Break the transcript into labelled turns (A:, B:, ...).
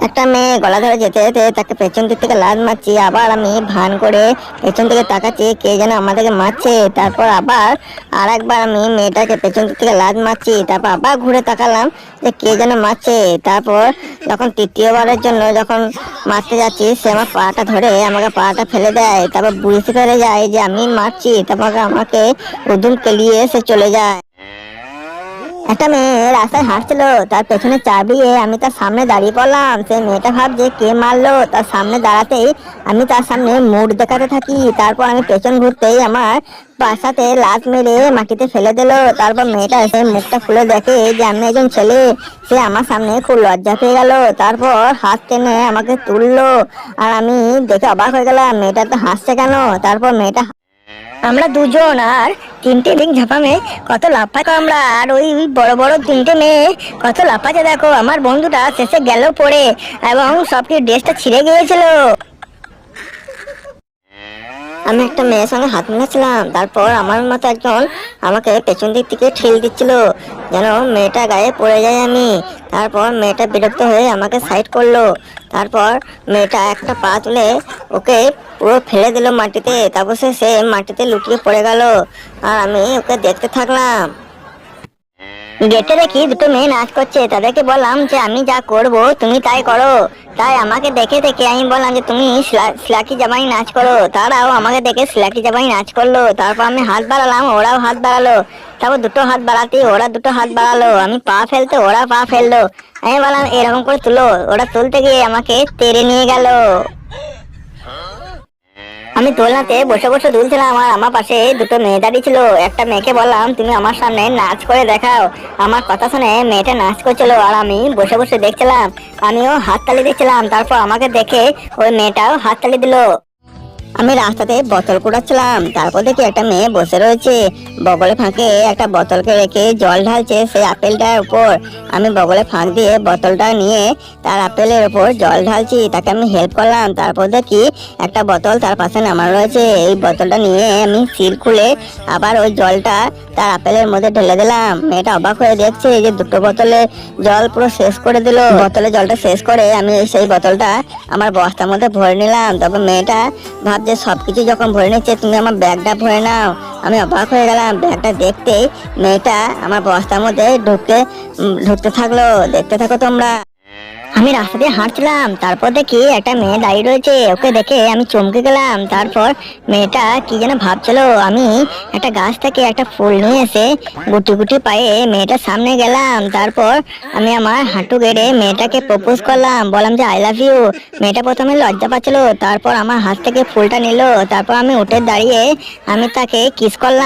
A: একটা মেয়ে গলা ধরে যেতে যেতে তাকে পেছন দিক থেকে লাথ মারছি, আবার আমি ভান করে পেছন থেকে তাকাচ্ছি কে যেন আমাদেরকে মারছে। তারপর আবার আর একবার আমি মেয়েটাকে পেছন দিক থেকে লাথ মারছি, তারপর আবার ঘুরে তাকালাম যে কে যেন মারছে। তারপর যখন তৃতীয়বারের জন্য যখন মারতে যাচ্ছি, সে আমার পাটা ধরে আমাকে পাটা ফেলে দেয়, তারপর বুঝতে পেরে যায় যে আমি মারছি, তারপর আমাকে উদুম কেলিয়ে সে চলে যায়। একটা মেয়ে রাস্তায় হাঁটছিল, তার পেছনে চাবিয়ে আমি তার সামনে দাঁড়িয়ে পড়লাম। সেই মেয়েটা ভাবছে কে মারলো, তার সামনে দাঁড়াতেই আমি তার সামনে মুখ দেখাতে থাকি। তারপর আমি পেছন ঘুরতেই আমার পাশাতে লাত মেরে মাটিতে ফেলে দিল। তারপর মেয়েটা এসে মুখটা খুলে দেখে যে আমি একজন ছেলে। সে আমার সামনে খুব লজ্জা পেয়ে গেল, তারপর হাত টেনে আমাকে তুললো। আর আমি দেখে অবাক হয়ে গেলাম মেয়েটা তো হাসছে কেন। তারপর মেয়েটা, আমরা দুজন আর তিনটে দিন ঝাপা মেয়ে কত লাফাই আমরা, আর ওই বড় বড় তিনটে মেয়ে কত লাফাচ্ছে দেখো। আমার বন্ধুটা শেষে গেল পড়ে এবং সব কিছু ড্রেসটা ছিঁড়ে গিয়েছিল। আমি একটা মেয়ের সঙ্গে হাত মিলাচ্ছিলাম, তারপর আমার মতো একজন আমাকে পেছন দিক থেকে ঠেল দিচ্ছিল যেন মেয়েটা গায়ে পড়ে যায় আমি। তারপর মেয়েটা বিরক্ত হয়ে আমাকে সাইড করলো। তারপর মেয়েটা একটা পা তুলে ওকে পুরো ফেলে দিল মাটিতে, তারপর সে মাটিতে লুটিয়ে পড়ে গেল। আর আমি ওকে দেখতে থাকলাম। গেটে দেখি দুটো মেয়ে নাচ করছে, তাদেরকে বললাম যে আমি যা করব তুমি তাই করো। তাই আমাকে দেখে দেখে আমি বললাম যে তুমি স্লাকি জামাই নাচ করো, তারাও আমাকে দেখে স্লাকি জামাই নাচ করলো। তারপর আমি হাত বাড়ালাম, ওরাও হাত বাড়ালো। তারপর দুটো হাত বাড়াতে ওরা দুটো হাত বাড়ালো, আমি পা ফেলতে ওরা পা ফেললো। আমি বললাম এরকম করে তুলো, ওরা তুলতে গিয়ে আমাকে তেড়ে নিয়ে গেল। আমি দোলনাতে বসে বসে দুলছিলাম, আর আমার পাশে দুটো মেয়ে দাঁড়িয়ে ছিল। একটা মেয়েকে বললাম তুমি আমার সামনে নাচ করে দেখাও। আমার কথা শুনে মেয়েটা নাচ করছিল, আর আমি বসে বসে দেখছিলাম। আমিও হাততালি দিচ্ছিলাম, তারপর আমাকে দেখে ওই মেয়েটাও হাততালি দিল। আমি রাস্তাতে বোতল কুড়াচ্ছিলাম, তারপর দেখি একটা মেয়ে বসে রয়েছে, বগলে ফাঁকে একটা বোতলকে রেখে জল ঢালছে সেই আপেলটার উপর। আমি বগলে ফাঁক দিয়ে বোতলটা নিয়ে তার আপেলের উপর জল ঢালছি, তাকে আমি হেল্প করলাম। তারপর দেখি একটা বোতল তার পাশে নামানো রয়েছে, এই বোতলটা নিয়ে আমি সিল খুলে আবার ওই জলটা তার আপেলের মধ্যে ঢেলে দিলাম। মেয়েটা অবাক হয়ে দেখছে যে দুটো বোতলে জল পুরো শেষ করে দিল। বোতলে জলটা শেষ করে আমি সেই বোতলটা আমার বস্তার মধ্যে ভরে নিলাম। তবে মেয়েটা যে সবকিছু যখন ভরে নিচ্ছে তুমি আমার ব্যাগটা ভরে নাও। আমি অবাক হয়ে গেলাম, ব্যাগটা দেখতেই মেয়েটা আমার বস্তার মধ্যে ঢুকতে থাকলো। দেখতে থাকো তোমরা। আমি রাস্তা দিয়ে হাঁটছিলাম, তারপর দেখি একটা মেয়ে দাঁড়িয়ে রয়েছে, ওকে দেখে আমি চমকে গেলাম। তারপর মেয়েটা কি যেন ভাবছিল। আমি একটা গাছ থেকে একটা ফুল নিয়ে এসে গুটি গুটি পায়ে মেয়েটার সামনে গেলাম। তারপর আমি আমার হাঁটু গেড়ে মেয়েটাকে প্রপোজ করলাম, বললাম যে আই লাভ ইউ। মেয়েটা প্রথমে লজ্জা পাচ্ছিল, তারপর আমার হাত থেকে ফুলটা নিল। তারপর আমি উঠে দাঁড়িয়ে আমি তাকে কিস করলাম।